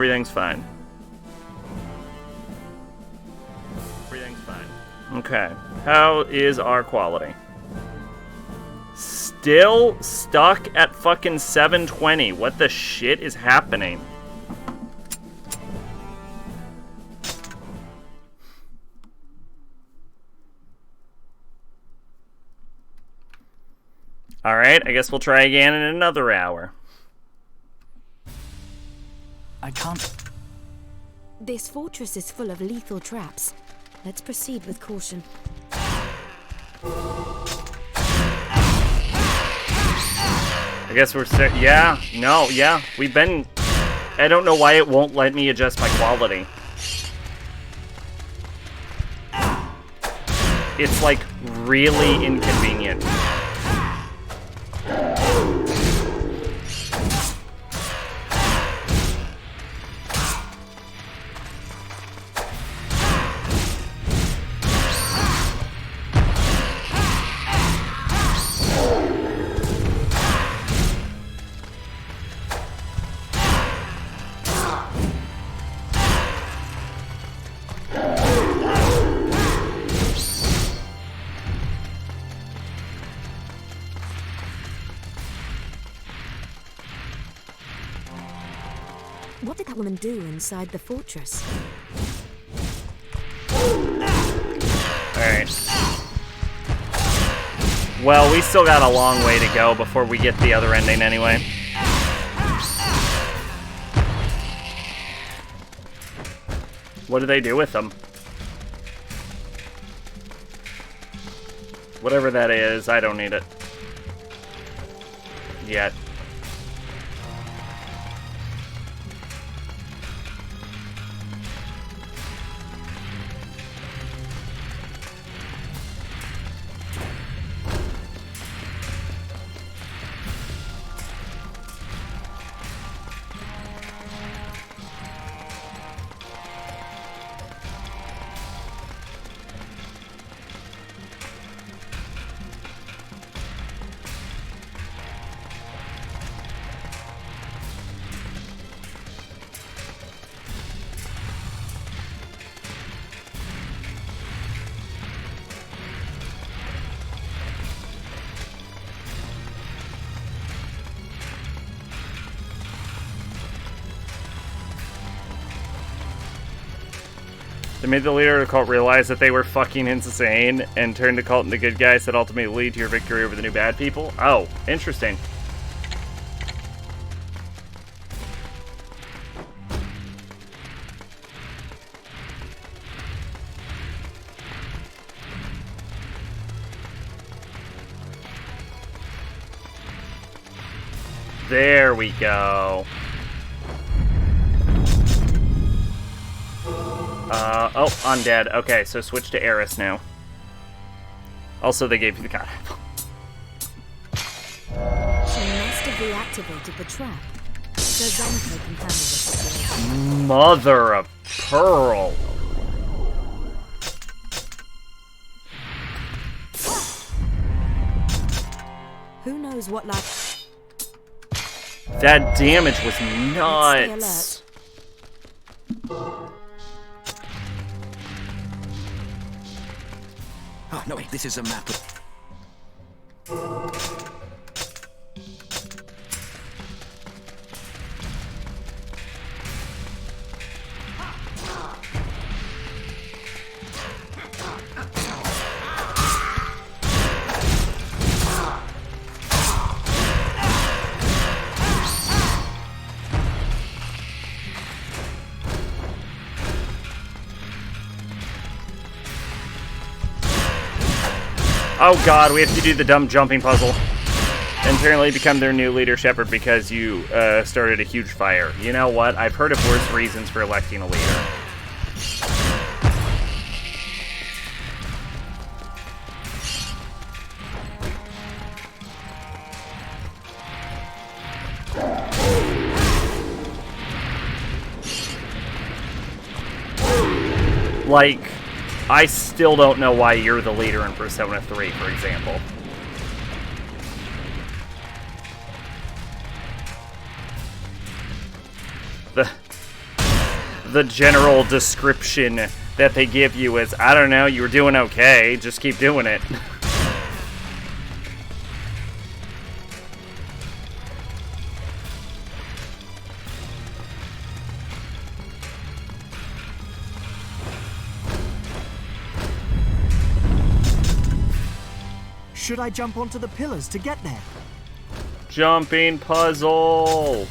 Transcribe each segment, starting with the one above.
Everything's fine. Everything's fine. Okay. How is our quality? Still stuck at fucking 720. What the shit is happening? Alright, I guess we'll try again in another hour. I can't... This fortress is full of lethal traps. Let's proceed with caution. I guess we're yeah, no, yeah. We've been... I don't know why it won't let me adjust my quality. It's, like, really inconvenient. What did that woman do inside the fortress? Alright. Well, we still got a long way to go before we get the other ending anyway. What do they do with them? Whatever that is, I don't need it. Yet. They made the leader of the cult realize that they were fucking insane and turned the cult into good guys that ultimately lead to your victory over the new bad people? Oh, interesting. There we go. Oh, undead. Okay, so switch to Eris now. Also, they gave you the god apple. She must have reactivated the trap. So Zenko can handle the situation. Mother of pearl. Who knows what life... That damage was nuts. Oh, no, wait, this is a map of... Oh god, we have to do the dumb jumping puzzle. And apparently become their new leader, Shepherd, because you started a huge fire. You know what? I've heard of worse reasons for electing a leader. Like... I still don't know why you're the leader in Persona 3, for example. the general description that they give you is, I don't know, you were doing okay, just keep doing it. Should I jump onto the pillars to get there? Jumping puzzle!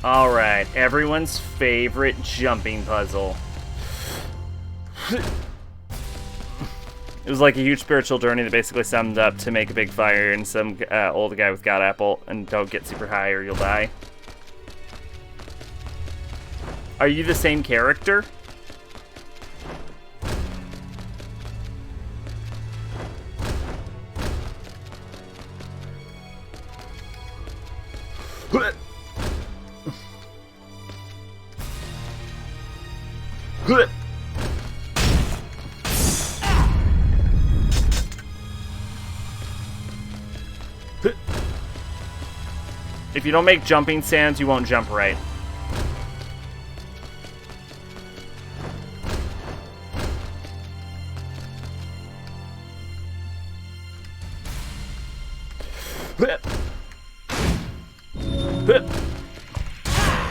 Alright, everyone's favorite jumping puzzle. It was like a huge spiritual journey that basically summed up to make a big fire and some old guy with God apple, and don't get super high or you'll die. Are you the same character? If you don't make jumping sounds, you won't jump right.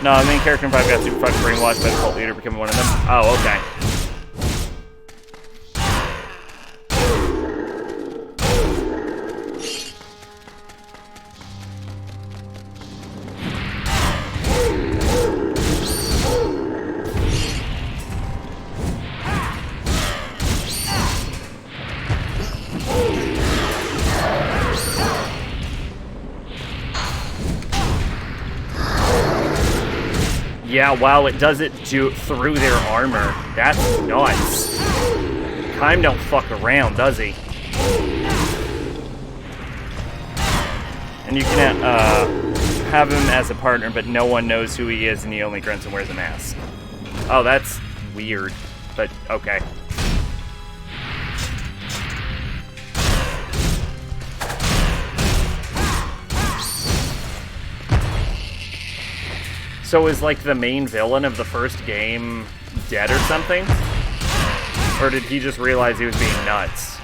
No, the main character probably got super fucking brainwashed by the cult leader becoming one of them. Oh, okay. Yeah, wow, it does it through their armor. That's nuts. Time don't fuck around, does he? And you can have him as a partner, but no one knows who he is, and he only grunts and wears a mask. Oh, that's weird, but okay. So is, like, the main villain of the first game dead or something? Or did he just realize he was being nuts?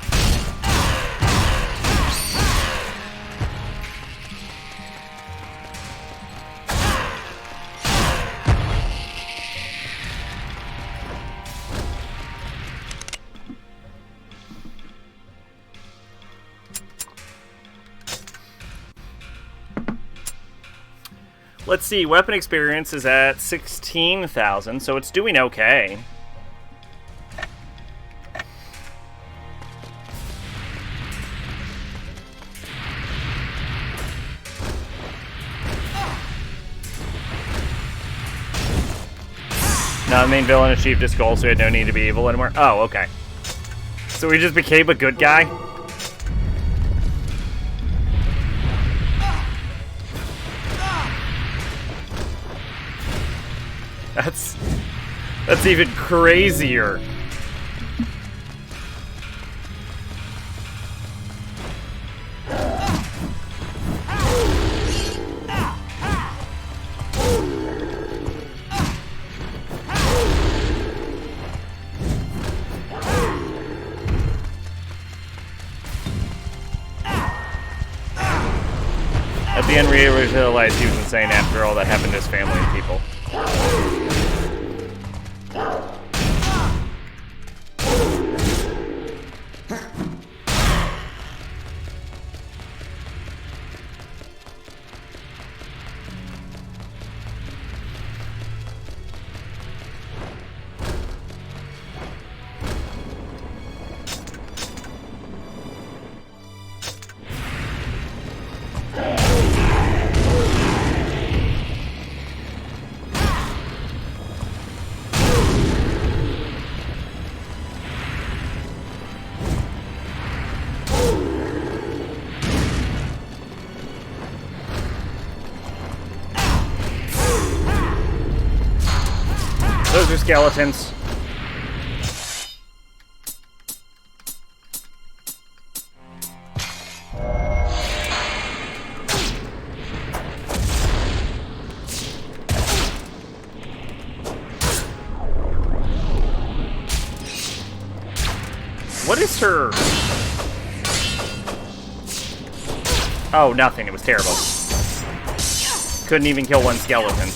Let's see, weapon experience is at 16,000, so it's doing okay. Now the main villain achieved his goal, so he had no need to be evil anymore. Oh, okay. So he just became a good guy? That's even crazier. At the end, we realized he was insane after all that happened to his family and people. Those are skeletons. focus her! Oh, nothing. It was terrible. Couldn't even kill one skeleton.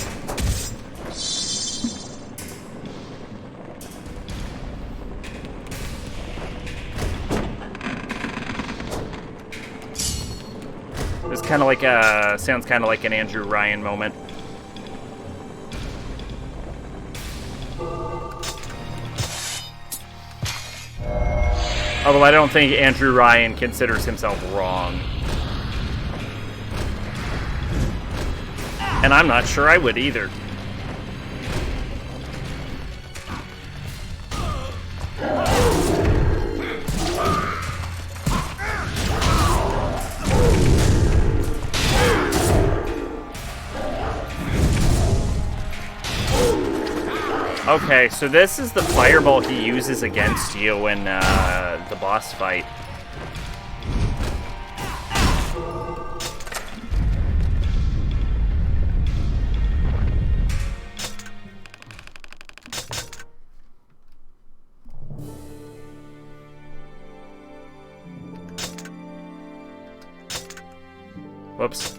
It's kind of like a... Sounds kind of like an Andrew Ryan moment. Although I don't think Andrew Ryan considers himself wrong. And I'm not sure I would either. Okay, so this is the fireball he uses against you in the boss fight. Whoops.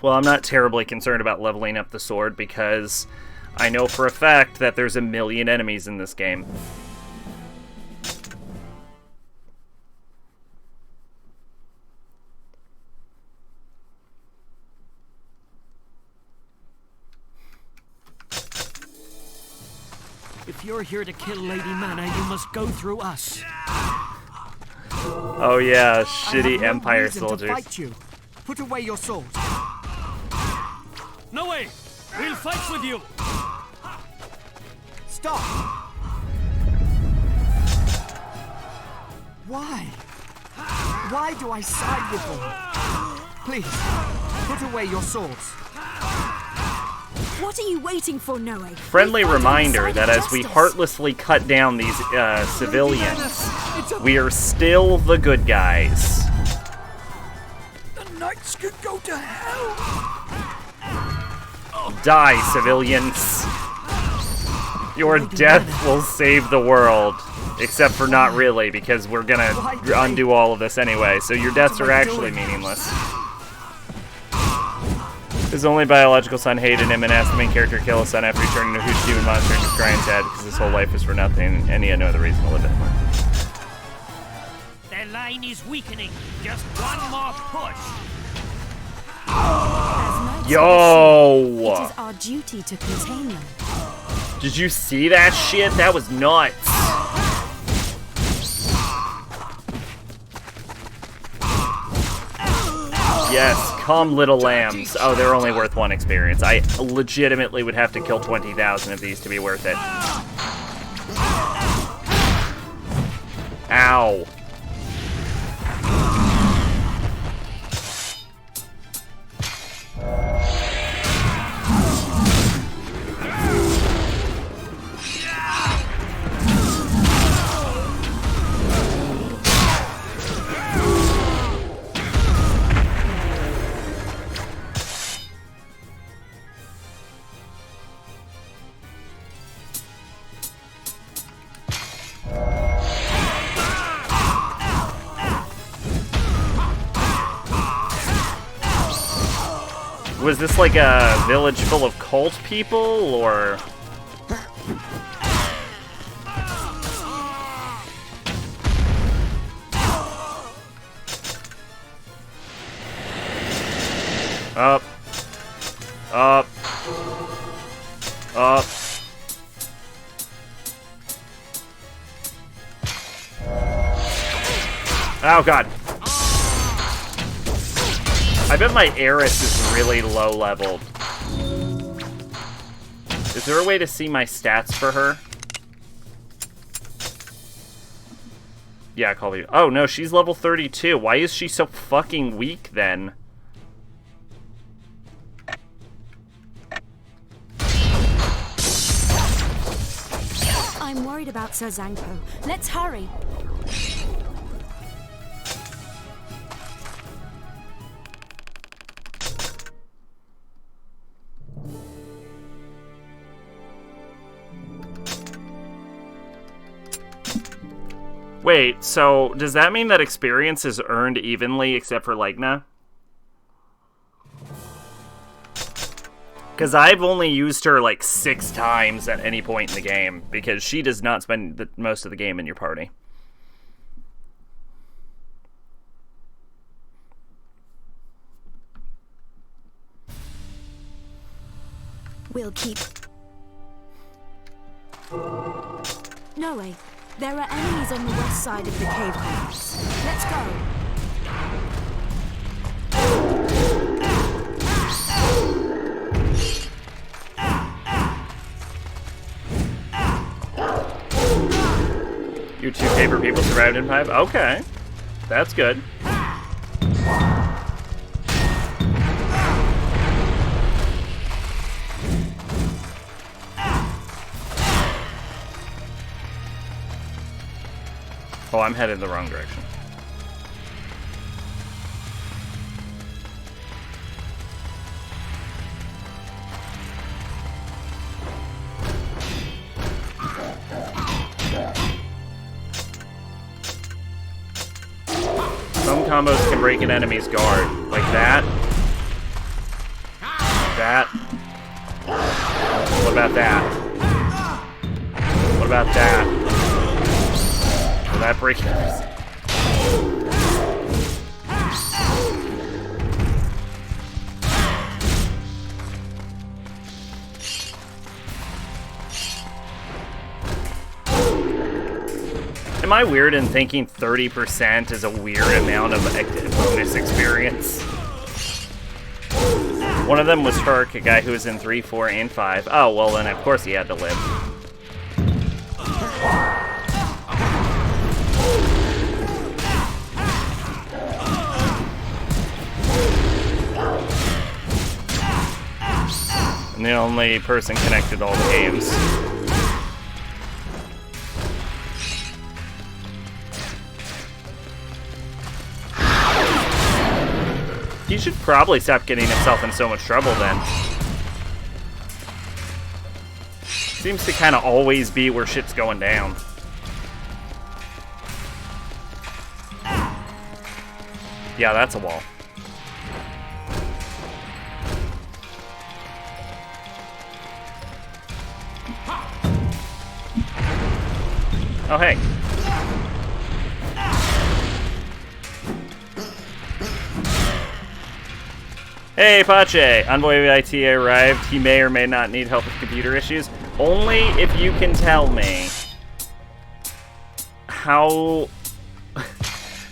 Well, I'm not terribly concerned about leveling up the sword because I know for a fact that there's a million enemies in this game. If you're here to kill Lady Mana, you must go through us. Oh yeah, shitty Empire soldiers. To fight you. Put away your sword. No way! We'll fight with you! Stop! Why? Why do I side with them? Please, put away your swords. What are you waiting for, Noe? Friendly reminder that as we heartlessly cut down these civilians, we are still the good guys. The knights could go to hell! Die, civilians. Your death will save the world. Except for not really, because we're gonna undo all of this anyway, so your deaths are actually meaningless. His only biological son hated him and asked the main character to kill his son after he turned into a huge demon monster and destroyed his head because his whole life was for nothing and he had no other reason to live anymore. Their line is weakening. Just one more push. Yo! It is our duty to contain them. Did you see that shit? That was nuts. Yes, come little lambs. Oh, they're only worth 1 experience. I legitimately would have to kill 20,000 of these to be worth it. Ow. Was this like a village full of cult people, or...? Up. Up. Up. Oh, God. I bet my Eris is really low leveled. Is there a way to see my stats for her? Yeah, call you. Oh no, she's level 32. Why is she so fucking weak then? I'm worried about Sir Zanko. Let's hurry. Wait, so does that mean that experience is earned evenly except for Legna? Because I've only used her like 6 times at any point in the game, because she does not spend most of the game in your party. We'll keep... No way. There are enemies on the west side of the cave complex. Let's go. Your 2 paper people survived in 5? Okay. That's good. Oh, I'm headed the wrong direction. Some combos can break an enemy's guard. Like that. That. What about that? What about that? Will that break enemies? Am I weird in thinking 30% is a weird amount of bonus experience? One of them was Herc, a guy who was in 3, 4, and 5. Oh, well then of course he had to live. And the only person connected to all the games. He should probably stop getting himself in so much trouble then. Seems to kind of always be where shit's going down. Yeah, that's a wall. Oh, hey. Hey, Pache! Envoy IT arrived. He may or may not need help with computer issues. Only if you can tell me how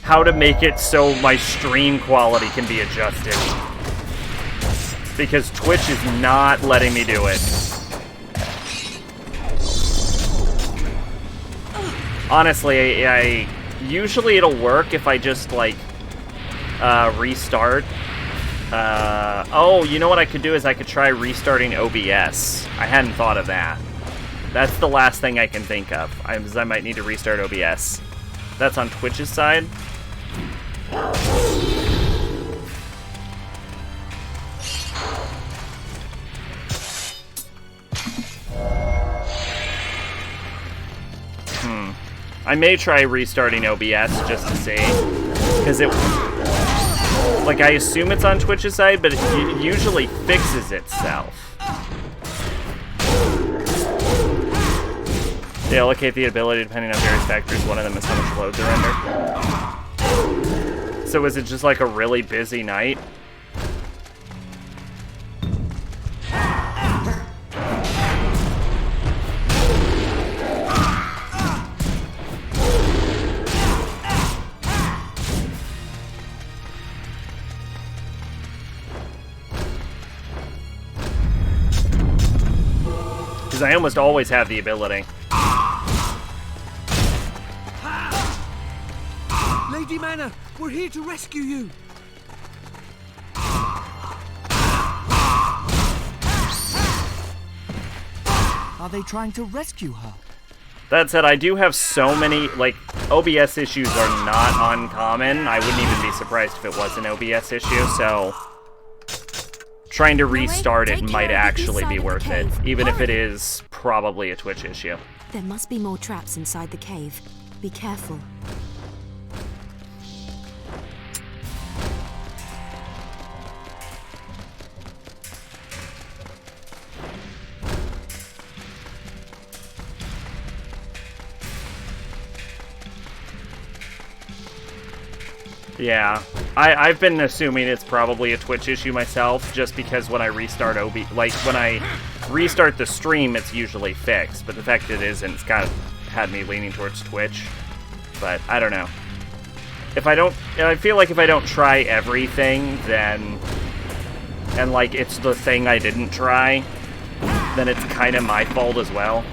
to make it so my stream quality can be adjusted. Because Twitch is not letting me do it. Honestly, I usually it'll work if I just, like, restart. Oh, you know what I could do is I could try restarting OBS. I hadn't thought of that. That's the last thing I can think of. I might need to restart OBS. That's on Twitch's side. I may try restarting OBS just to see. Because it... Like, I assume it's on Twitch's side, but it usually fixes itself. They allocate the ability depending on various factors. One of them is how much load to render. So is it just like a really busy night? I almost always have the ability. Lady Mana, we're here to rescue you. Are they trying to rescue her? That said, I do have so many, like, OBS issues are not uncommon. I wouldn't even be surprised if it was an OBS issue, so... Trying to restart it might actually be worth it, even if it is probably a Twitch issue. There must be more traps inside the cave. Be careful. Yeah, I've been assuming it's probably a Twitch issue myself, just because when I restart when I restart the stream, it's usually fixed. But the fact it isn't, it's kind of had me leaning towards Twitch. But I don't know. I feel like if I don't try everything, then, and like it's the thing I didn't try, then it's kind of my fault as well.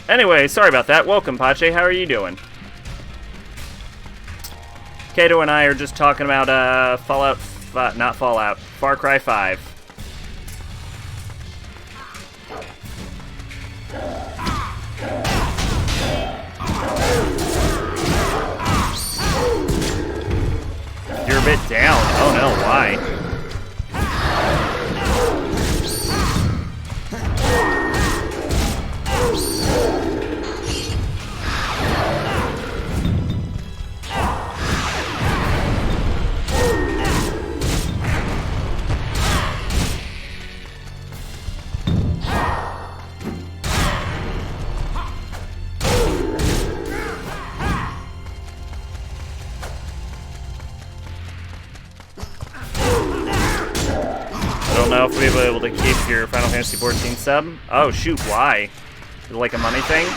Anyway, sorry about that. Welcome, Pache. How are you doing? Kato and I are just talking about Far Cry 5. You're a bit down. Oh no, why? I don't know if we'll be able to keep your Final Fantasy XIV sub. Oh shoot, why? Is it like a money thing?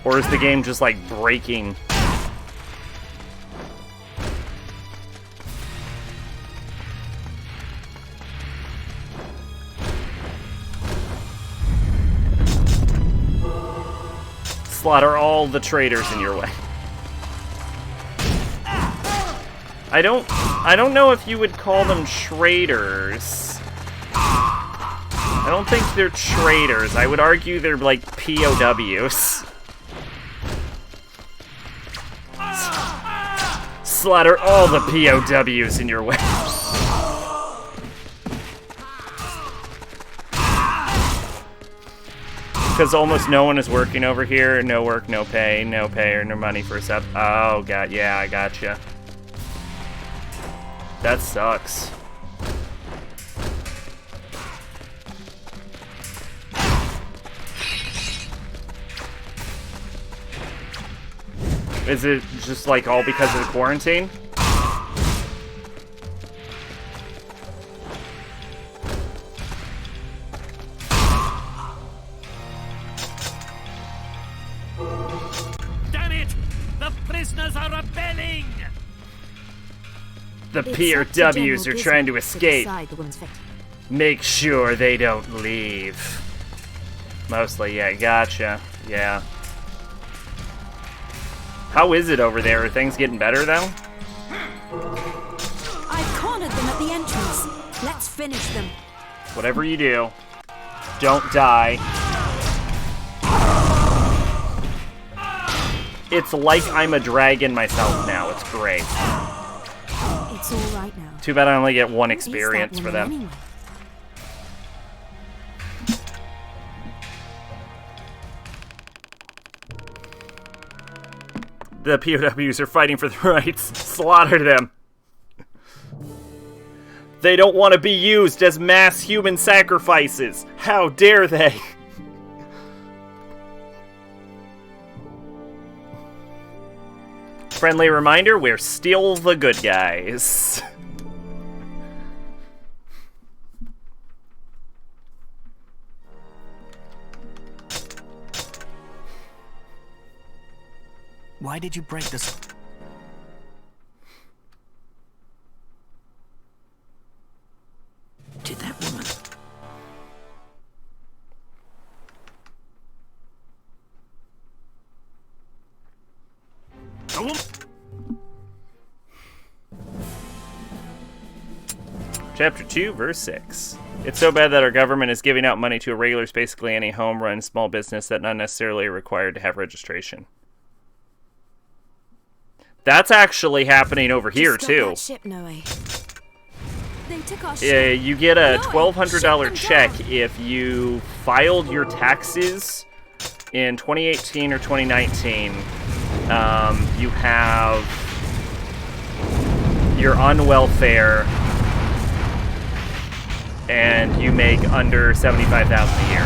Or is the game just like breaking? Slaughter all the traitors in your way. I don't know if you would call them traitors. I don't think they're traitors. I would argue they're like POWs. Slaughter all the POWs in your way. Because almost no one is working over here. No work, no pay or no money for a sub. Oh, God, yeah, I gotcha. That sucks. Is it just like all because of the quarantine? Damn it! The prisoners are rebelling! The It's up to POWs General are trying to Gizmo escape. decide the woman's fate. Make sure they don't leave. Mostly, yeah, gotcha. Yeah. How is it over there? Are things getting better, though? I've cornered them at the entrance. Let's finish them. Whatever you do, don't die. It's like I'm a dragon myself now. It's great. It's all right now. Too bad I only get one Who is that experience for woman them. anyway? The POWs are fighting for the rights. Slaughter them. They don't want to be used as mass human sacrifices. How dare they? Friendly reminder, we're still the good guys. Why did you break this? Did that woman? Chapter 2, verse 6. It's so bad that our government is giving out money to irregulars, basically any home-run small business that not necessarily required to have registration. That's actually happening over here, Stop too. that ship, Noe. They took our Yeah, ship. you get a No, $1,200 shut check them down. if you filed your taxes in 2018 or 2019. You're on welfare, and you make under $75,000 a year.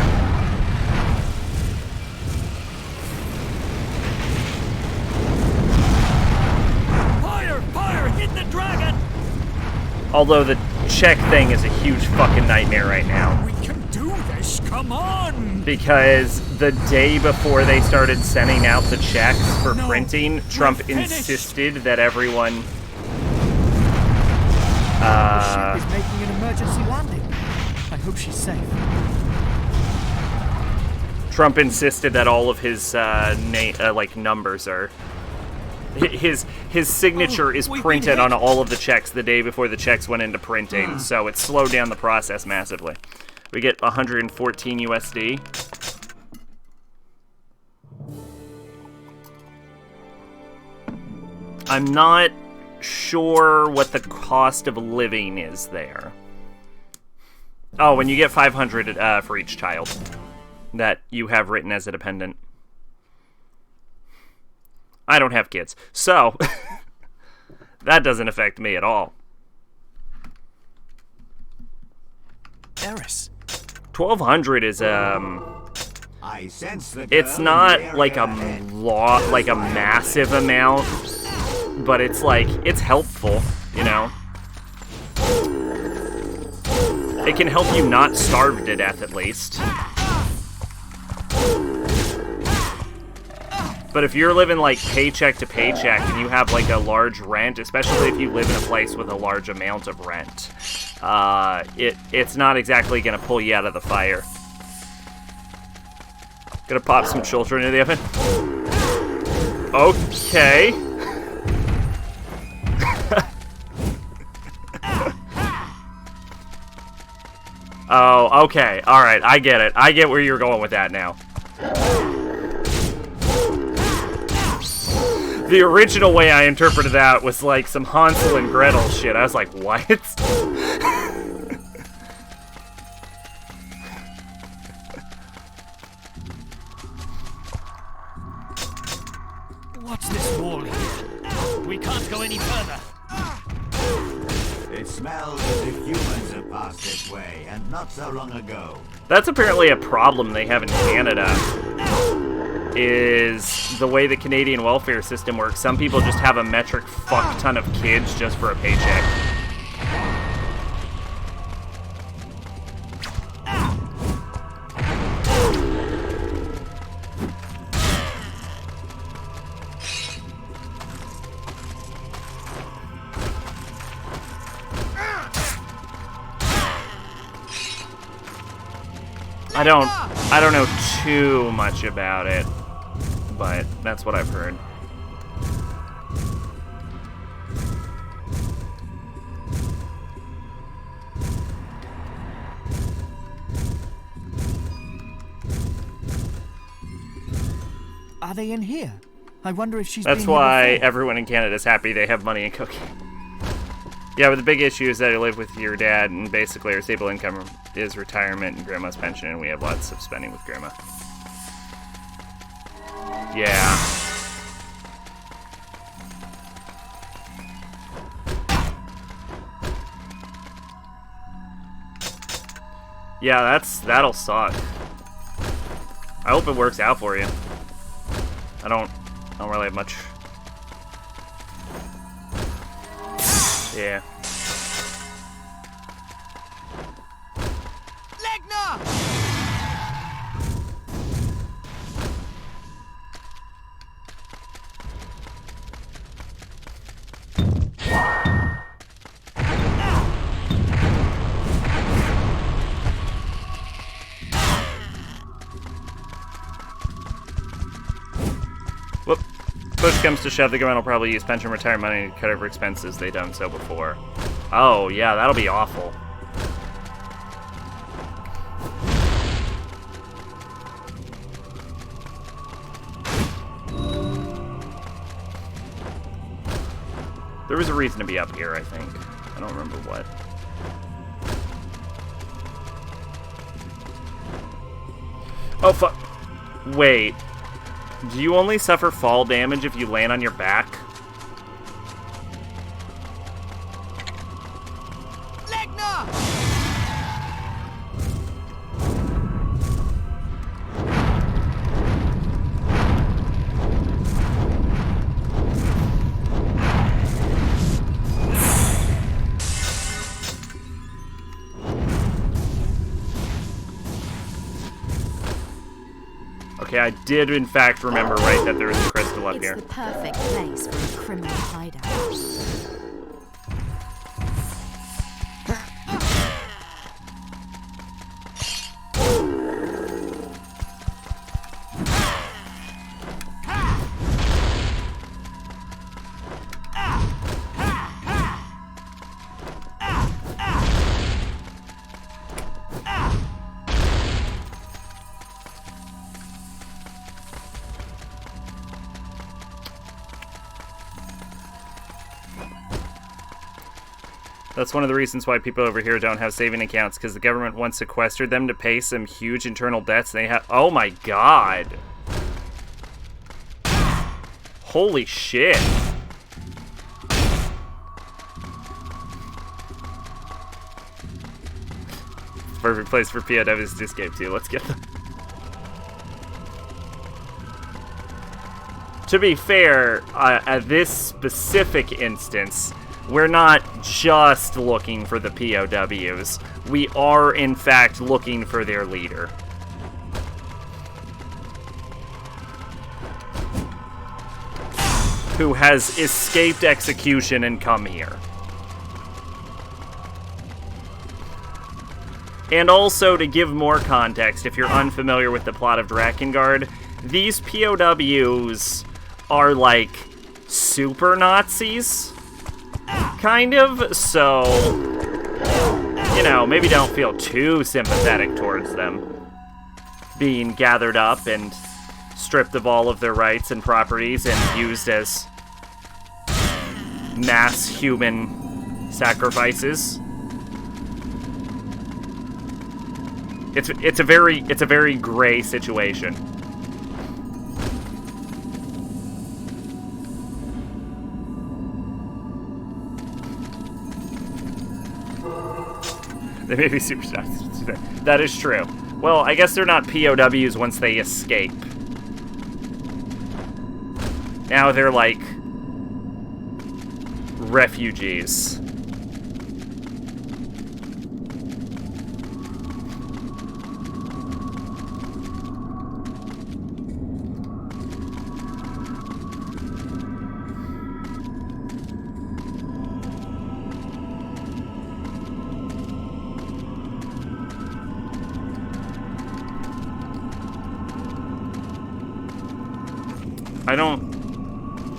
Fire! Fire! Hit the dragon! Although the check thing is a huge fucking nightmare right now. We can do this! Come on! Because the day before they started sending out the checks for No, printing, Trump we're finished. insisted that everyone... The ship is making an emergency landing. I hope she's safe. Trump insisted that all of his numbers are... His signature is we've been printed on hit. all of the checks the day before the checks went into printing, so it slowed down the process massively. We get 114 USD. I'm not sure what the cost of living is there. Oh, and you get 500 for each child that you have written as a dependent. I don't have kids, so that doesn't affect me at all. Eris. 1,200 is I sense the it's girl not in the like a area ahead. like a massive amount, but it's like it's helpful, you know. It can help you not starve to death at least. But if you're living like paycheck to paycheck and you have like a large rent, especially if you live in a place with a large amount of rent, it's not exactly gonna pull you out of the fire. Gonna pop some children in the oven. Okay. Oh, okay. Alright, I get it. I get where you're going with that now. The original way I interpreted that was like some Hansel and Gretel shit. I was like, what? What's this wall here? We can't go any further. It smells as if humans have passed this way, and not so long ago. That's apparently a problem they have in Canada, is the way the Canadian welfare system works. Some people just have a metric fuck ton of kids just for a paycheck. I don't know too much about it, but that's what I've heard. Are they in here? I wonder if she's That's been here why before. everyone in Canada is happy they have money and cooking. Yeah, but the big issue is that you live with your dad, and basically our stable income is retirement and grandma's pension, and we have lots of spending with grandma. Yeah. Yeah, that'll suck. I hope it works out for you. I don't really have much. Yeah. Whoop. Push comes to shove, the government will probably use pension retirement money to cut over expenses. They've done so before. Oh, yeah, that'll be awful. There was a reason to be up here, I think. I don't remember what. Oh, fuck. Wait. Do you only suffer fall damage if you land on your back? Okay, I did in fact remember right that there was a crystal up here. It's the perfect place for a criminal hideout. That's one of the reasons why people over here don't have saving accounts, because the government once sequestered them to pay some huge internal debts they have. Oh my god. Holy shit. Perfect place for POWs to escape to. Let's get them. To be fair, at this specific instance, we're not just looking for the POWs. We are, in fact, looking for their leader. Who has escaped execution and come here. And also, to give more context, if you're unfamiliar with the plot of Drakengard, these POWs are like super Nazis. Kind of, so, you know, maybe don't feel too sympathetic towards them being gathered up and stripped of all of their rights and properties and used as mass human sacrifices. It's a very gray situation. They may be super shots. That is true. Well, I guess they're not POWs once they escape. Now they're like refugees.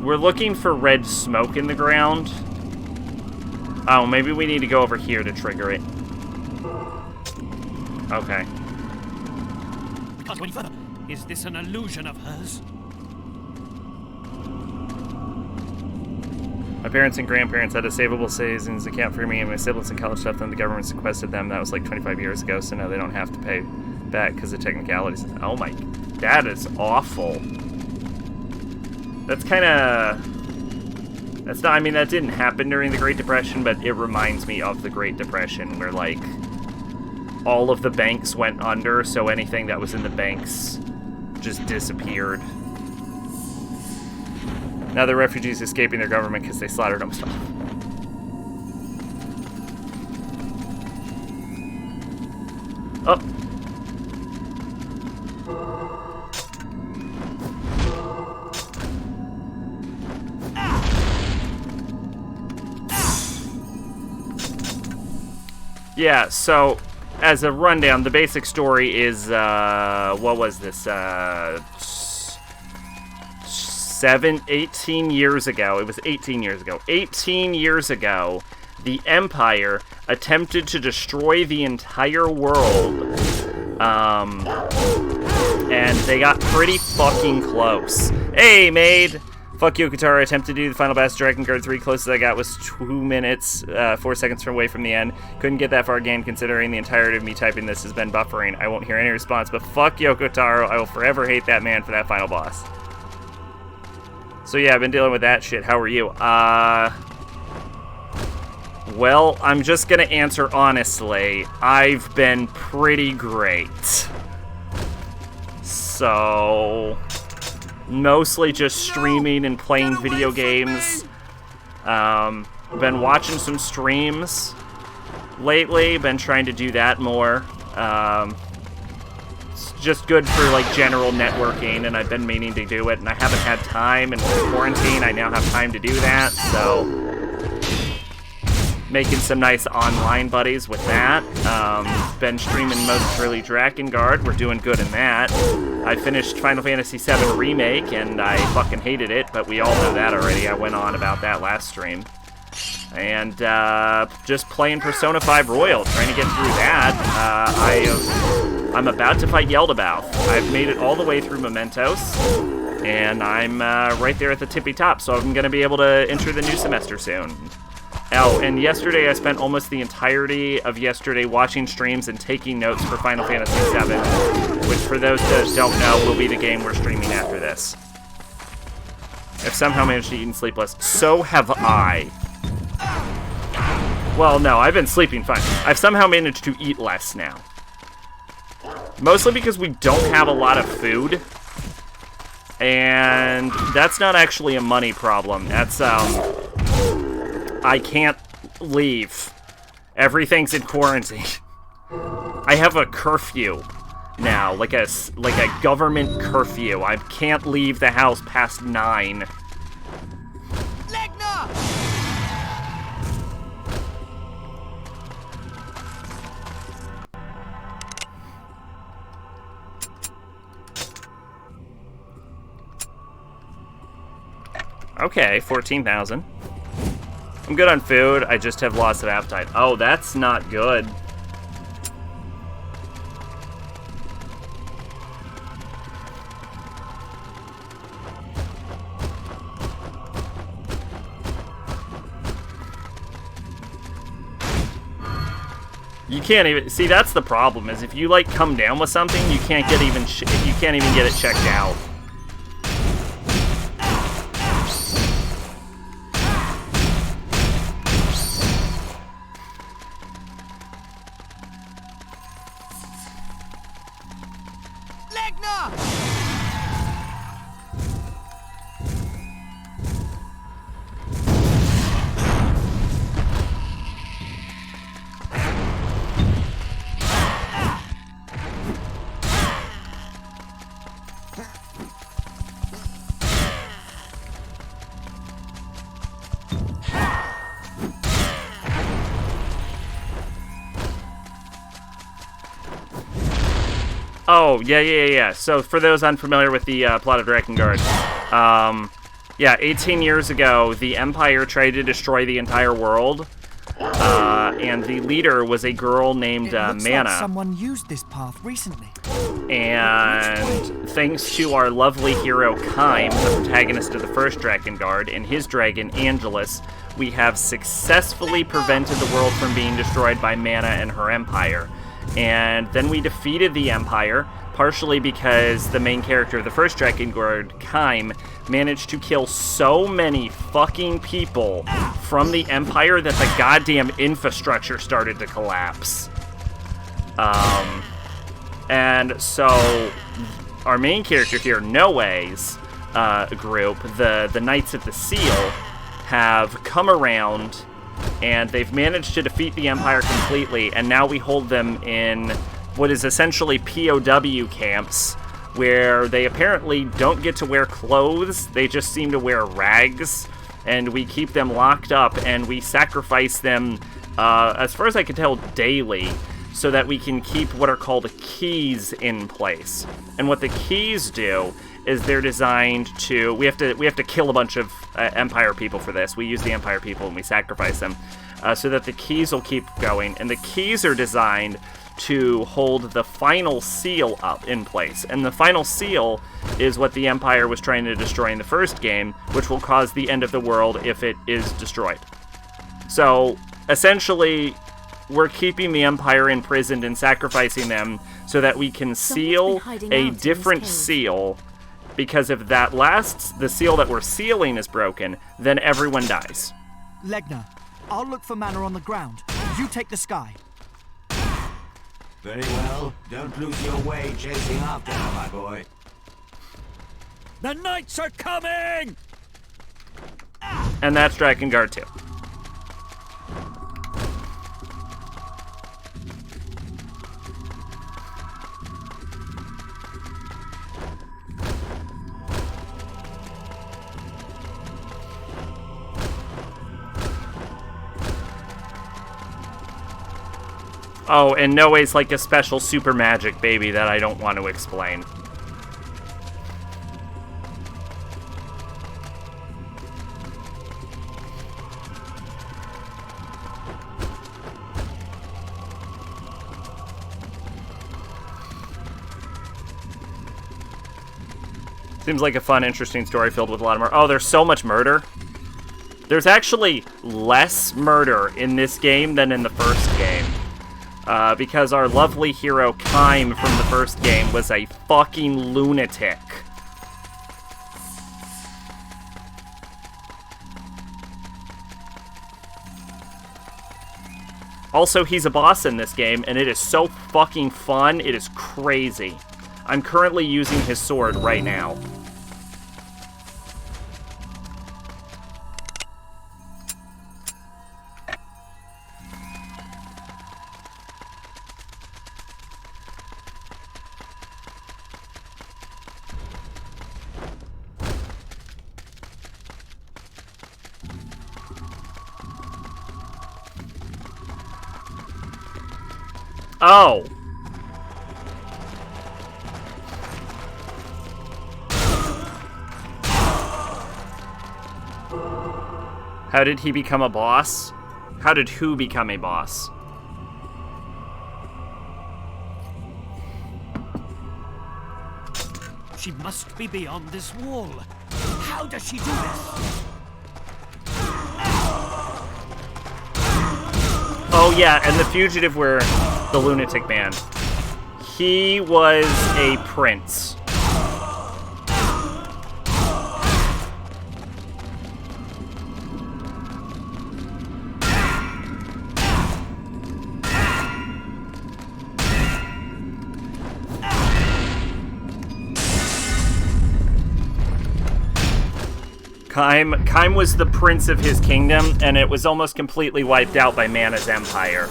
We're looking for red smoke in the ground. Oh, maybe we need to go over here to trigger it. Okay. We can't go any further. Is this an illusion of hers? My parents and grandparents had a savable savings account for me and my siblings in college stuff, then the government sequestered them. That was like 25 years ago, so now they don't have to pay back because of technicalities. Oh my, that is awful. That's kind of... That's not... I mean, that didn't happen during the Great Depression, but it reminds me of the Great Depression, where, like, all of the banks went under, so anything that was in the banks just disappeared. Now the refugees escaping their government because they slaughtered them stuff. Oh. Yeah, so, as a rundown, the basic story is, what was this, 18 years ago, it was 18 years ago. 18 years ago, the Empire attempted to destroy the entire world. And they got pretty fucking close. Hey, maid! Fuck you, Katara. Attempted to do the final boss Drakengard 3. Closest I got was 2 minutes, 4 seconds away from the end. Couldn't get that far again, considering the entirety of me typing this has been buffering. I won't hear any response, but fuck Yoko Taro. I will forever hate that man for that final boss. So yeah, I've been dealing with that shit. How are you? Well, I'm just gonna answer honestly. I've been pretty great. So, mostly just streaming and playing video games. Been watching some streams lately. Been trying to do that more. It's just good for like general networking, and I've been meaning to do it, and I haven't had time. And with quarantine, I now have time to do that. So, making some nice online buddies with that. Been streaming most early Drakengard. We're doing good in that. I finished Final Fantasy VII Remake, and I fucking hated it, but we all know that already. I went on about that last stream. And just playing Persona 5 Royal, trying to get through that. I'm about to fight Yeldabaoth. I've made it all the way through Mementos, and I'm right there at the tippy top, so I'm going to be able to enter the new semester soon. Oh, and yesterday I spent almost the entirety of yesterday watching streams and taking notes for Final Fantasy VII, which for those that don't know will be the game we're streaming after this. I've somehow managed to eat and sleep less. So have I. Well, no, I've been sleeping fine. I've somehow managed to eat less now. Mostly because we don't have a lot of food. And that's not actually a money problem. That's, I can't leave. Everything's in quarantine. I have a curfew now, like a government curfew. I can't leave the house past 9. Okay, 14,000. I'm good on food, I just have lots of appetite. Oh, that's not good. You can't even see. That's the problem. Is if you like come down with something, you can't get even. You can't even get it checked out. Oh, yeah. So, for those unfamiliar with the plot of Drakengard, yeah, 18 years ago, the Empire tried to destroy the entire world, and the leader was a girl named Mana. Like someone used this path recently. And thanks to our lovely hero Kaim, the protagonist of the first Drakengard, and his dragon Angelus, we have successfully prevented the world from being destroyed by Mana and her empire. And then we defeated the Empire, partially because the main character of the first Drakengard, Kaim, managed to kill so many fucking people from the Empire that the goddamn infrastructure started to collapse. And so our main character here, Noe's group, the Knights of the Seal, have come around and they've managed to defeat the Empire completely, and now we hold them in what is essentially POW camps, where they apparently don't get to wear clothes, they just seem to wear rags, and we keep them locked up, and we sacrifice them, as far as I can tell, daily, so that we can keep what are called keys in place. And what the keys do is they're designed to... We have to kill a bunch of Empire people for this. We use the Empire people and we sacrifice them. so that the keys will keep going. And the keys are designed to hold the final seal up in place. And the final seal is what the Empire was trying to destroy in the first game, which will cause the end of the world if it is destroyed. So, essentially, we're keeping the Empire imprisoned and sacrificing them so that we can seal a different seal, because if the seal that we're sealing is broken, then everyone dies. Legna, I'll look for mana on the ground. You take the sky. Very well. Don't lose your way chasing after her, my boy. The knights are coming! And that's Drakengard 2. Oh, and Noe's like a special super magic baby that I don't want to explain. Seems like a fun, interesting story filled with a lot of murder. Oh, there's so much murder. There's actually less murder in this game than in the first game. Because our lovely hero, Kaim, from the first game was a fucking lunatic. Also, he's a boss in this game, and it is so fucking fun, it is crazy. I'm currently using his sword right now. Oh! How did he become a boss? How did who become a boss? She must be beyond this wall. How does she do this? Oh yeah, and the fugitive were the lunatic man. He was a prince. Kaim was the prince of his kingdom, and it was almost completely wiped out by Mana's empire.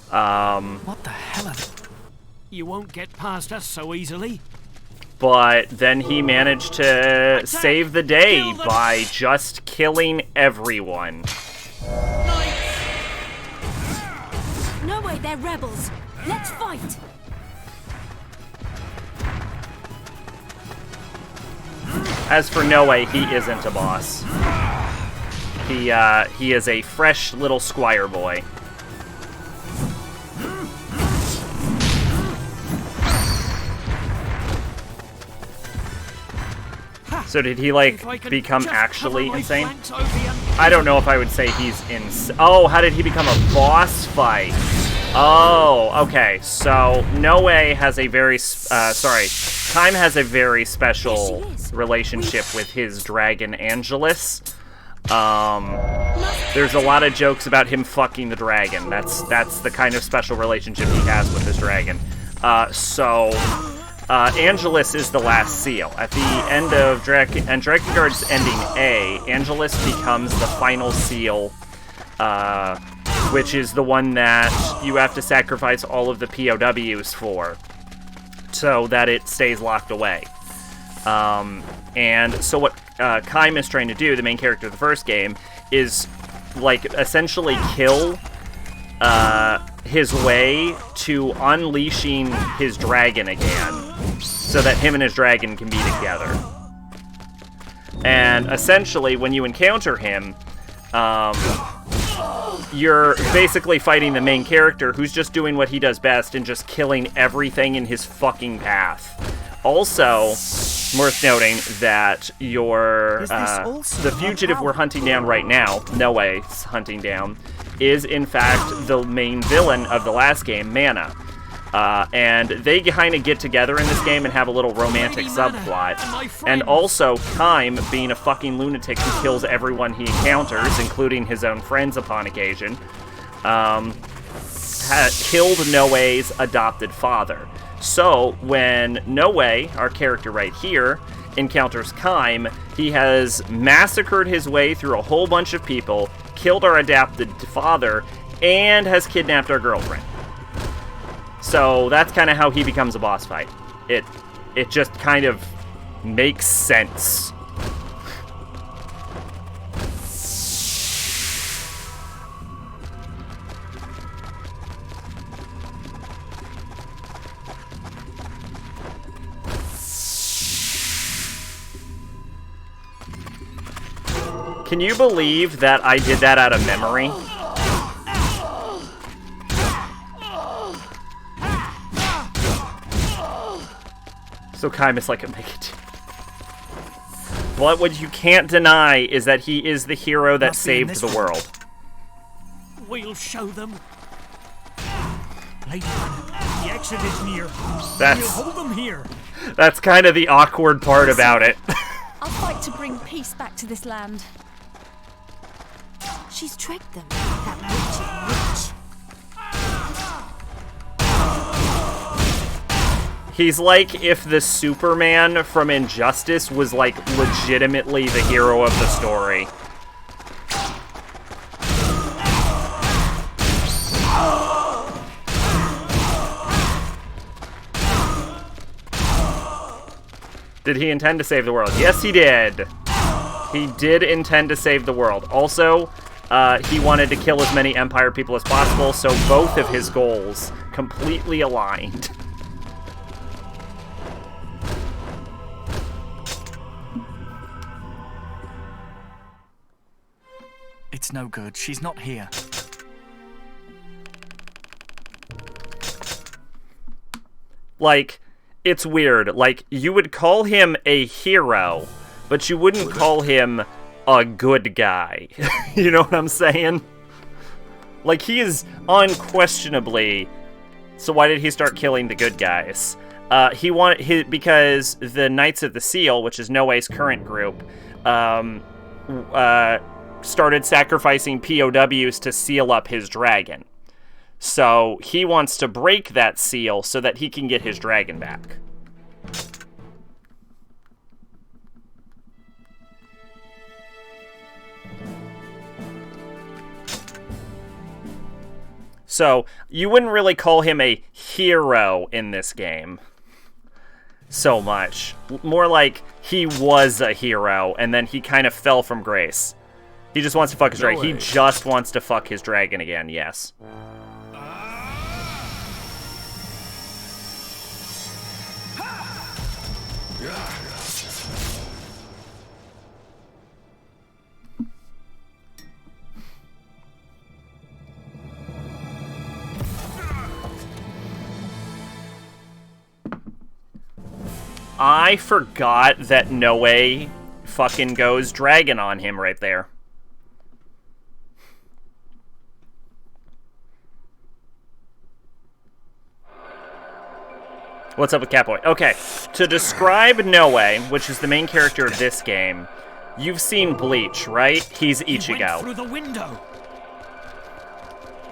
What the hell are they? You won't get past us so easily. But then he managed to save the day by just killing everyone. No way, they're rebels. Let's fight. As for Noe, he isn't a boss. He is a fresh little squire boy. So did he, like, become actually insane? I don't know if I would say he's insane. Oh, how did he become a boss fight? Oh, okay. So Noe has a very, Kaim has a very special relationship with his dragon, Angelus. There's a lot of jokes about him fucking the dragon. That's the kind of special relationship he has with his dragon. Angelus is the last seal. At the end of Drakengard's ending A, Angelus becomes the final seal, which is the one that you have to sacrifice all of the POWs for, so that it stays locked away. And so what Kaim is trying to do, the main character of the first game, is, like, essentially kill his way to unleashing his dragon again, so that him and his dragon can be together. And essentially, when you encounter him, you're basically fighting the main character who's just doing what he does best and just killing everything in his fucking path. Also, worth noting that the fugitive we're hunting down right now, Noe's hunting down, is in fact the main villain of the last game, Mana. And they kind of get together in this game and have a little romantic subplot. And also, Kime, being a fucking lunatic who kills everyone he encounters, including his own friends upon occasion, killed Noe's adopted father. So, when Noe, our character right here, encounters Kime, he has massacred his way through a whole bunch of people, killed our adopted father, and has kidnapped our girlfriend. So that's kind of how he becomes a boss fight. It just kind of makes sense. Can you believe that I did that out of memory? So Kime is like a bigot. But what you can't deny is that he is the hero that saved the world. We'll show them. Lady, the exit is near. We'll hold them here. That's kind of the awkward part about it. I'll fight to bring peace back to this land. She's tricked them, that witch. He's like if the Superman from Injustice was like legitimately the hero of the story. Did he intend to save the world? Yes, he did. He did intend to save the world. Also, he wanted to kill as many Empire people as possible, so both of his goals completely aligned. It's no good. She's not here. Like, it's weird. Like, you would call him a hero, but you wouldn't call him a good guy. You know what I'm saying? Like, he is unquestionably... So why did he start killing the good guys? Because the Knights of the Seal, which is Noe's current group, started sacrificing POWs to seal up his dragon. So he wants to break that seal so that he can get his dragon back. So you wouldn't really call him a hero in this game so much. More like he was a hero and then he kind of fell from grace. He just wants to fuck his dragon. He just wants to fuck his dragon again, yes. I forgot that Noe fucking goes dragon on him right there. What's up with Catboy? Okay, to describe Noe, which is the main character of this game, you've seen Bleach, right? He's Ichigo. He went through the window.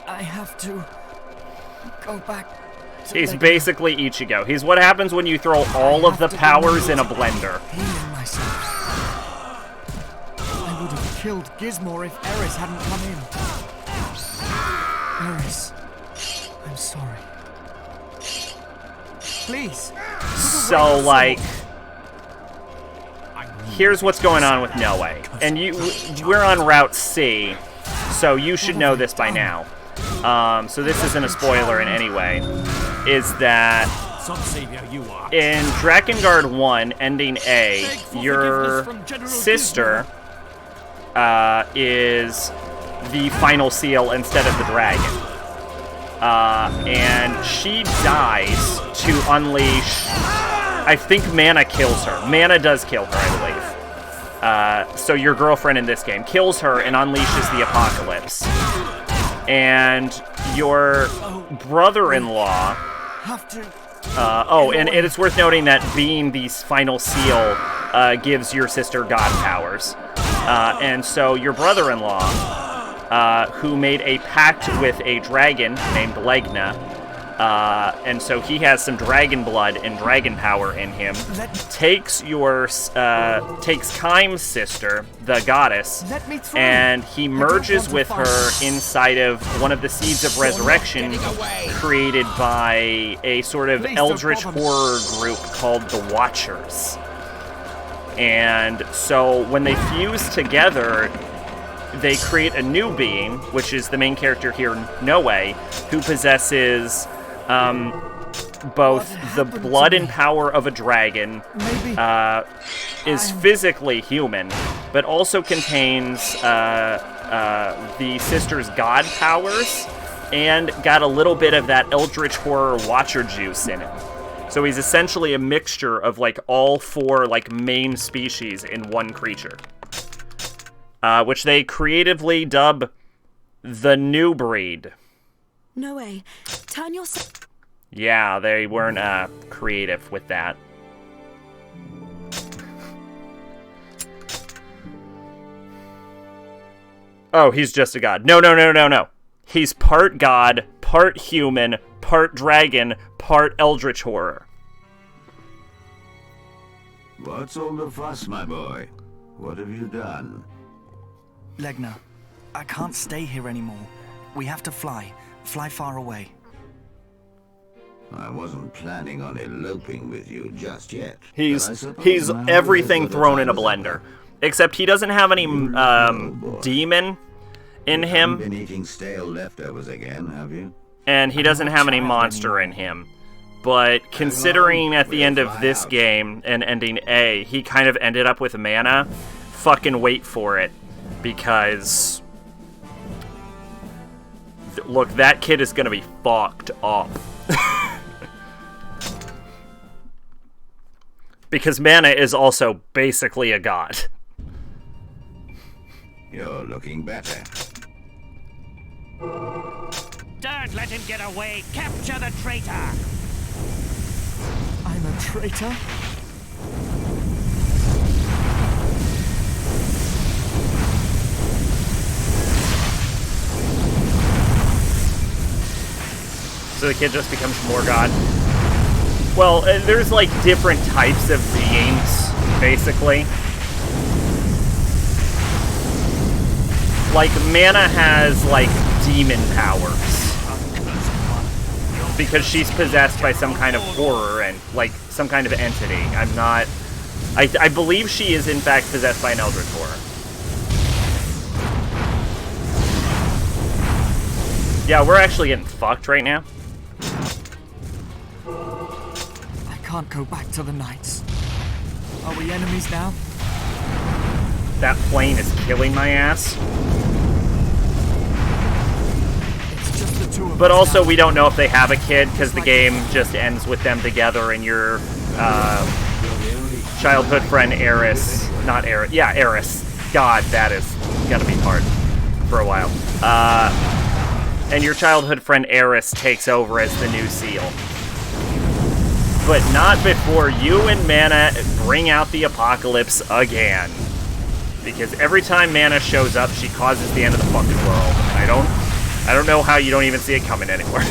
I have to go back. He's basically Ichigo. He's what happens when you throw all of the powers in a blender. Healing myself. I would have killed Gizmore if Eris hadn't come in. Eris, I'm sorry. Please. So, like, here's what's going on with Noe. And we're on Route C, so you should know this by now. So this isn't a spoiler in any way. Is that in Drakengard 1, ending A, your sister is the final seal instead of the dragon. And she dies to unleash... I think Mana kills her. Mana does kill her, I believe. So your girlfriend in this game kills her and unleashes the apocalypse. And your brother-in-law... Have to. And it's worth noting that being the final seal gives your sister god powers. And so your brother-in-law, who made a pact with a dragon named Legna, and so he has some dragon blood and dragon power in him, takes Kaim's sister, the goddess, and he merges with her inside of one of the seeds of resurrection created by a sort of eldritch horror group called the Watchers. And so when they fuse together, they create a new being, which is the main character here, Noe, who possesses both the blood and power of a dragon, is physically human, but also contains the sister's god powers, and got a little bit of that eldritch horror watcher juice in him. So he's essentially a mixture of, like, all four, like, main species in one creature. Which they creatively dub the new breed. No way. Turn yourself... Yeah, they weren't, creative with that. Oh, he's just a god. No. He's part god, part human, part dragon, part eldritch horror. What's all the fuss, my boy? What have you done? Legna, I can't stay here anymore. We have to fly. Fly far away. I wasn't planning on eloping with you just yet. He's everything thrown in a blender. Except he doesn't have any demon in him. Been eating stale leftovers again, have you? And he doesn't have any monster in him. But considering at the end of this game and ending A, he kind of ended up with mana, fucking wait for it. Because... look, that kid is gonna be fucked up. Because Mana is also basically a god. You're looking better. Don't let him get away! Capture the traitor! I'm a traitor? So the kid just becomes more god. Well, there's like different types of beings, basically. Like, Mana has, like, demon powers. Because she's possessed by some kind of horror and, like, some kind of entity. I believe she is, in fact, possessed by an eldritch horror. Yeah, we're actually getting fucked right now. I can't go back to the Knights. Are we enemies now? That plane is killing my ass. It's just the two of us But also, now. we don't know if they have a kid, because the game just ends with them together and your childhood friend Eris. Not Eris. Yeah, Eris. God, that is gonna be hard for a while. And your childhood friend Eris takes over as the new seal. But not before you and Mana bring out the apocalypse again. Because every time Mana shows up, she causes the end of the fucking world. I don't know how you don't even see it coming anymore.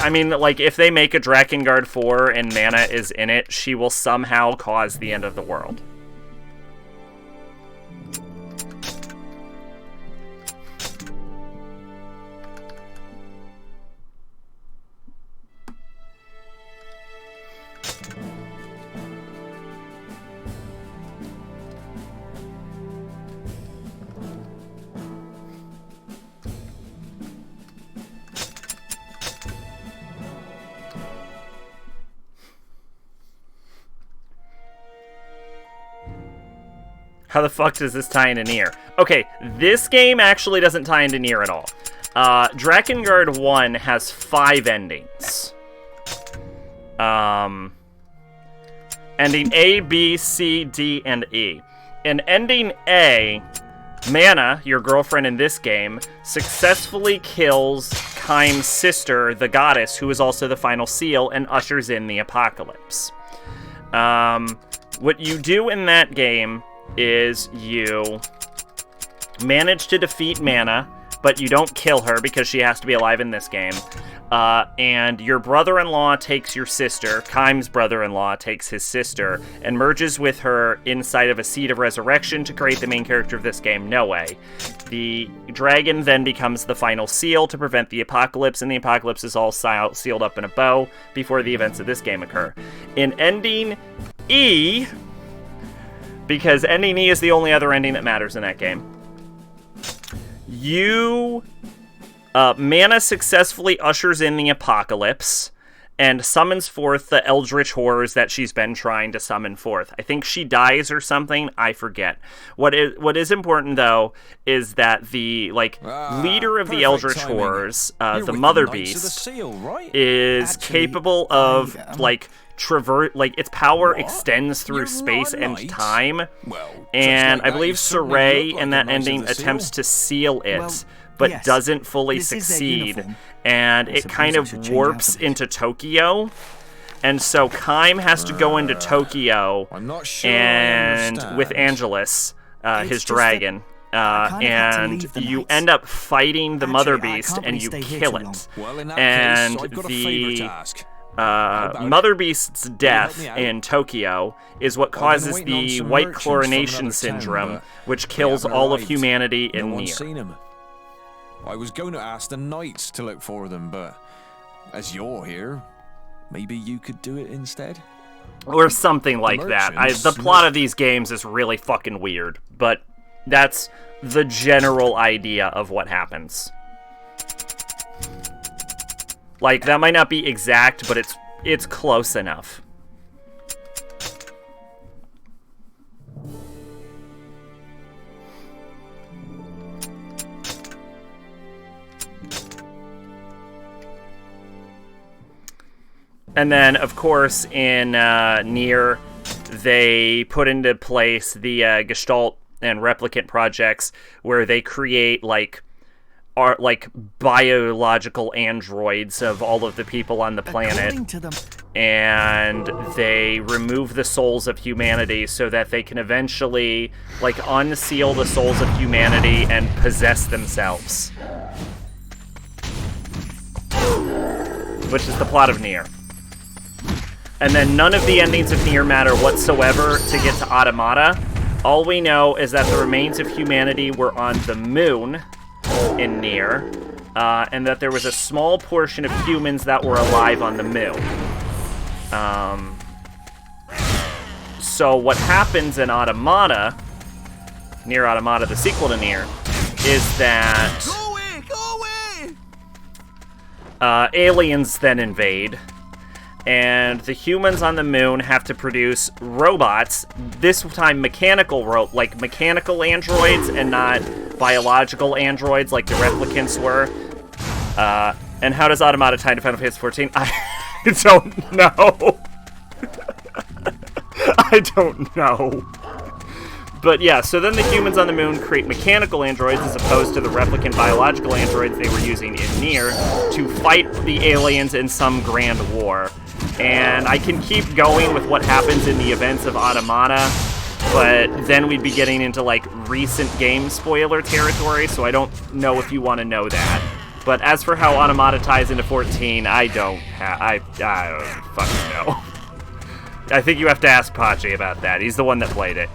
I mean, like, if they make a Drakengard 4 and Mana is in it, she will somehow cause the end of the world. How the fuck does this tie into Nier? Okay, this game actually doesn't tie into Nier at all. Drakengard 1 has 5 endings. Ending A, B, C, D, and E. In ending A, Mana, your girlfriend in this game, successfully kills Kaim's sister, the goddess, who is also the final seal, and ushers in the apocalypse. What you do in that game is you manage to defeat Mana, but you don't kill her because she has to be alive in this game. And your brother-in-law takes your sister, Kaim's brother-in-law takes his sister, and merges with her inside of a seed of resurrection to create the main character of this game, Noe. The dragon then becomes the final seal to prevent the apocalypse, and the apocalypse is all sealed up in a bow before the events of this game occur. In ending E, because ending E is the only other ending that matters in that game, Mana successfully ushers in the apocalypse and summons forth the eldritch horrors that she's been trying to summon forth. I think she dies or something. I forget. What is important, though, is that the leader of the eldritch horrors, the Mother Beast, is capable of its power extends through space and time. And I believe Saray in that ending attempts to seal it, but doesn't fully succeed, and it kind of warps into Tokyo, and so Kaim has to go into Tokyo and with Angelus, his dragon, and you end up fighting the Mother Beast, and you kill it. And the Mother Beast's death in Tokyo is what causes the White Chlorination Syndrome, which kills all of humanity in Nier. I was going to ask the knights to look for them, but as you're here, maybe you could do it instead? Or something like that. The plot of these games is really fucking weird, but that's the general idea of what happens. Like, that might not be exact, but it's close enough. And then, of course, in Nier, they put into place the Gestalt and Replicant projects, where they create biological androids of all of the people on the planet, and they remove the souls of humanity so that they can eventually unseal the souls of humanity and possess themselves, which is the plot of Nier. And then none of the endings of Nier matter whatsoever to get to Automata. All we know is that the remains of humanity were on the moon in Nier, and that there was a small portion of humans that were alive on the moon. So what happens in Automata, Nier Automata, the sequel to Nier, is that aliens then invade, and the humans on the moon have to produce robots, this time mechanical androids and not biological androids like the replicants were. And how does Automata tie into Final Fantasy XIV? I don't know. I don't know. But yeah, so then the humans on the moon create mechanical androids as opposed to the replicant biological androids they were using in Nier to fight the aliens in some grand war. And I can keep going with what happens in the events of Automata, but then we'd be getting into recent game spoiler territory, so I don't know if you want to know that. But as for how Automata ties into 14, I don't fucking know. I think you have to ask Pachi about that. He's the one that played it.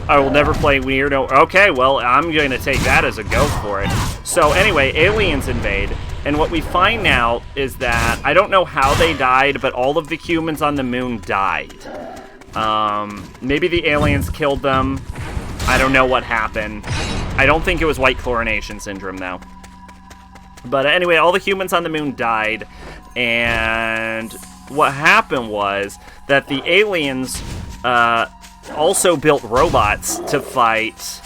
I will never play Nier. No. Okay, well, I'm going to take that as a go for it. So anyway, aliens invade, and what we find now is that, I don't know how they died, but all of the humans on the moon died. Maybe the aliens killed them. I don't know what happened. I don't think it was white chlorination syndrome, though. But anyway, all the humans on the moon died, and what happened was that the aliens also built robots to fight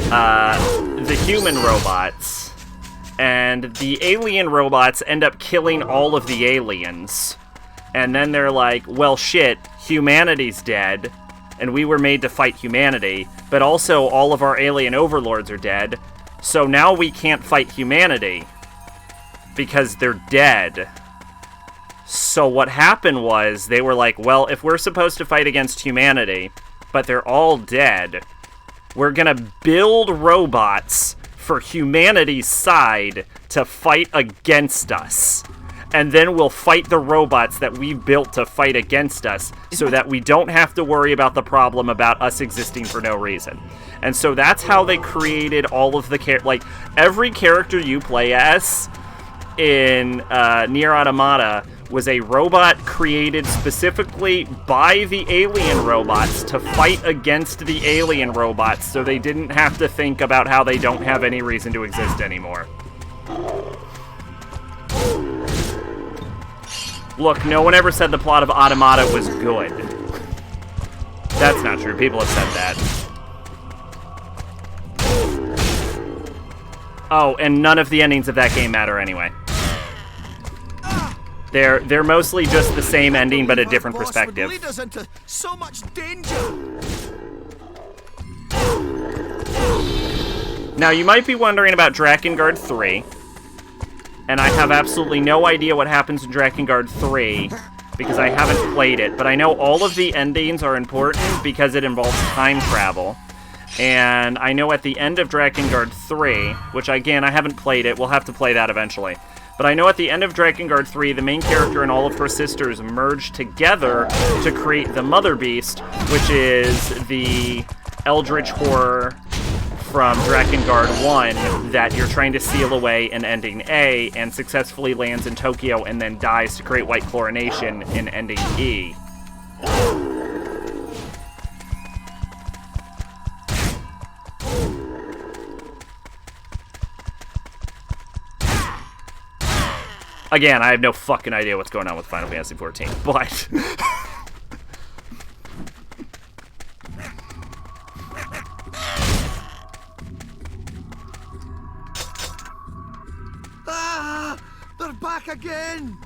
the human robots, and the alien robots end up killing all of the aliens. And then they're like, well, shit, humanity's dead, and we were made to fight humanity, but also all of our alien overlords are dead, so now we can't fight humanity because they're dead. So what happened was they were like, well, if we're supposed to fight against humanity, but they're all dead, we're gonna build robots for humanity's side to fight against us. And then we'll fight the robots that we built to fight against us so that we don't have to worry about the problem about us existing for no reason. And so that's how they created all of the like, every character you play as in Nier Automata was a robot created specifically by the alien robots to fight against the alien robots so they didn't have to think about how they don't have any reason to exist anymore. Look, no one ever said the plot of Automata was good. That's not true. People have said that. Oh, and none of the endings of that game matter anyway. They're mostly just the same ending, but a different perspective. Would lead us into so much danger. Now, you might be wondering about Drakengard 3. And I have absolutely no idea what happens in Drakengard 3 because I haven't played it, but I know all of the endings are important because it involves time travel. And I know at the end of Drakengard 3, which again, I haven't played it, we'll have to play that eventually. But I know at the end of Drakengard 3, the main character and all of her sisters merge together to create the Mother Beast, which is the eldritch horror from Drakengard 1 that you're trying to seal away in ending A and successfully lands in Tokyo and then dies to create white chlorination in ending E. Again, I have no fucking idea what's going on with Final Fantasy XIV, but... They're back again!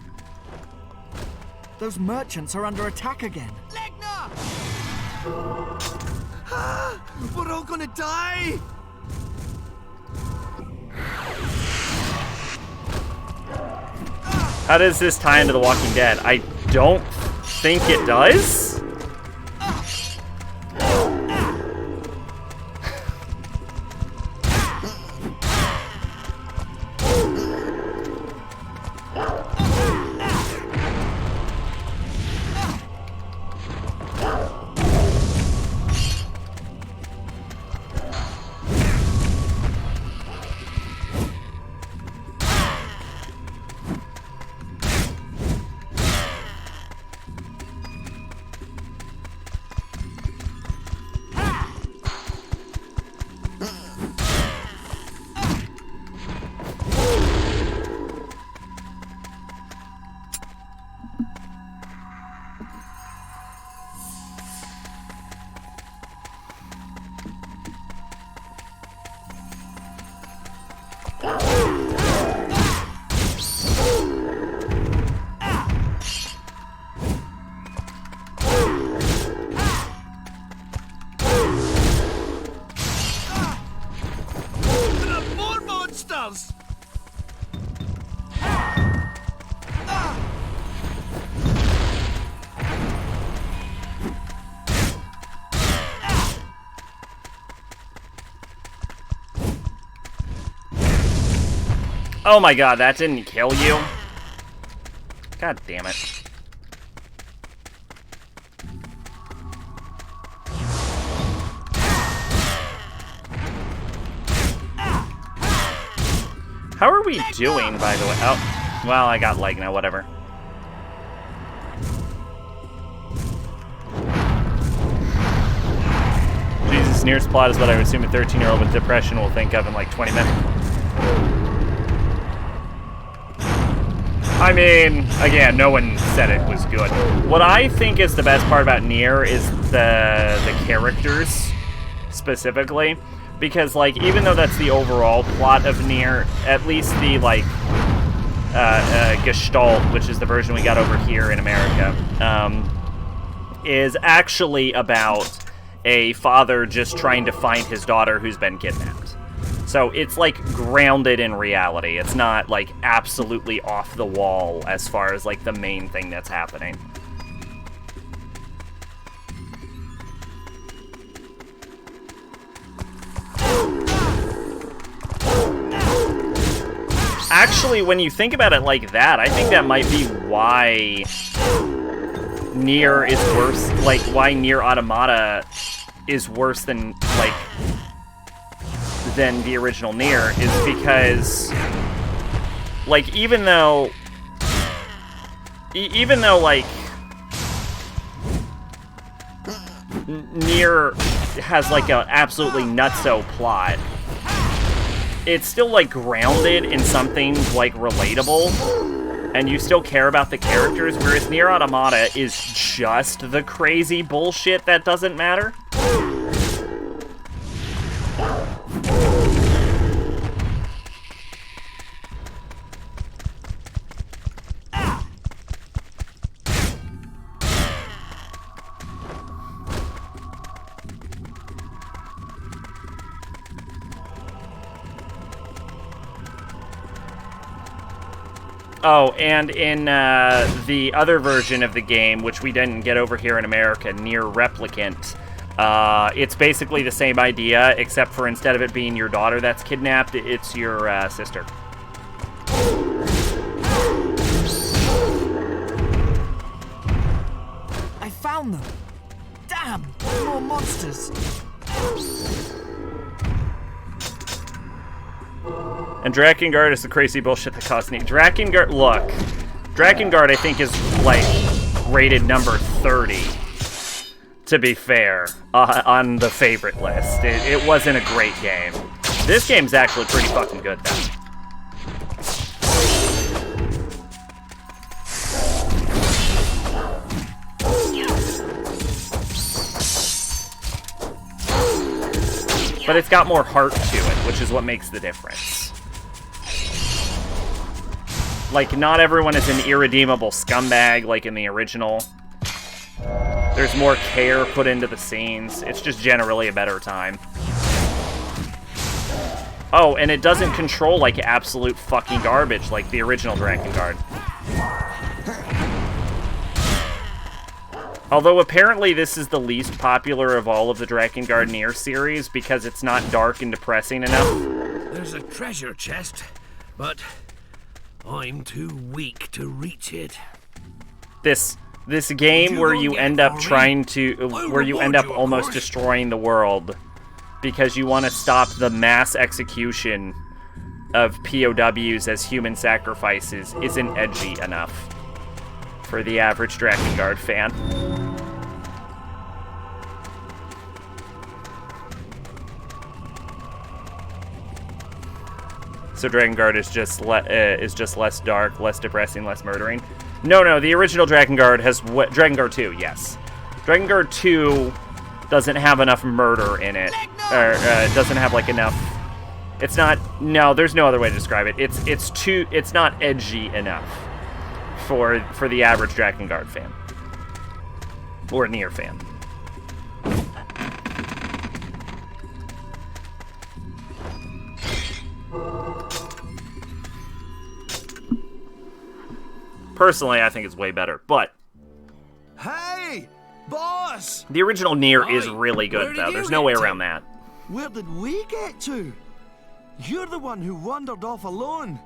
Those merchants are under attack again. Legna! We're all gonna die! How does this tie into The Walking Dead? I don't think it does. Oh my god, that didn't kill you? God damn it. How are we doing, by the way? Oh, well, I got leg now, whatever. Jesus. Yes, Nier's plot is what I would assume a 13-year-old with depression will think of in like 20 minutes. I mean, again, no one said it was good. What I think is the best part about Nier is the characters, specifically. Because, like, even though that's the overall plot of Nier, at least the, like, Gestalt, which is the version we got over here in America, is actually about a father just trying to find his daughter who's been kidnapped. So it's, like, grounded in reality. It's not, like, absolutely off the wall as far as, like, the main thing that's happening. Actually, when you think about it like that, I think that might be why Nier is worse, like, why Nier Automata is worse than, like, than the original Nier, is because, like, even though, like, Nier has, like, an absolutely nutso plot, it's still, like, grounded in something, like, relatable, and you still care about the characters, whereas Nier Automata is just the crazy bullshit that doesn't matter. Oh, and in the other version of the game, which we didn't get over here in America, Nier Replicant, it's basically the same idea, except for instead of it being your daughter that's kidnapped, it's your sister. I found them. Damn, more monsters. And Drakengard is the crazy bullshit that caused me. Drakengard, look. Drakengard, I think, is, like, rated number 30, to be fair, on the favorite list. It wasn't a great game. This game's actually pretty fucking good, though. But it's got more heart to it, which is what makes the difference. Like, not everyone is an irredeemable scumbag like in the original. There's more care put into the scenes. It's just generally a better time. Oh, and it doesn't control like absolute fucking garbage like the original Drakengard. Although apparently this is the least popular of all of the Drakengard Nier series because it's not dark and depressing enough. There's a treasure chest, but I'm too weak to reach it. This game where you end up trying to, where you end up almost destroying the world because you want to stop the mass execution of POWs as human sacrifices isn't edgy enough for the average Drakengard fan. So Drakengard is just less dark, less depressing, less murdering. No, the original Drakengard has Drakengard 2, yes. Drakengard 2 doesn't have enough murder in it, or doesn't have like enough. It's not. No, there's no other way to describe it. It's not edgy enough for the average Drakengard fan or Nier fan. Personally, I think it's way better, but Hey, boss! the original Nier is Oi, really where good, did though. you There's no way get to? around that. Where did we get to? You're the one who wandered off alone.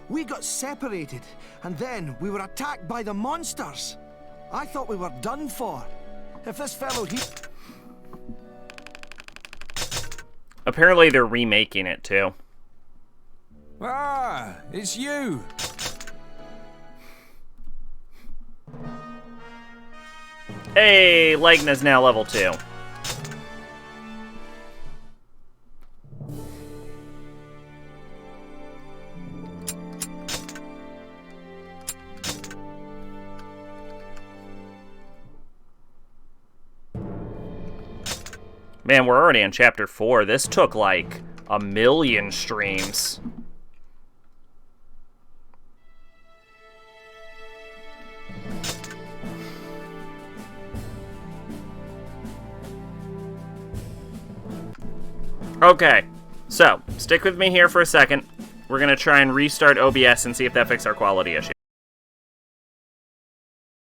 We got separated, and then we were attacked by the monsters. I thought we were done for. If this fellow Apparently, they're remaking it, too. Ah, it's you. Hey, Legna's now level 2. Man, we're already on chapter 4. This took like a million streams. Okay, so stick with me here for a second. We're gonna try and restart OBS and see if that fixes our quality issue.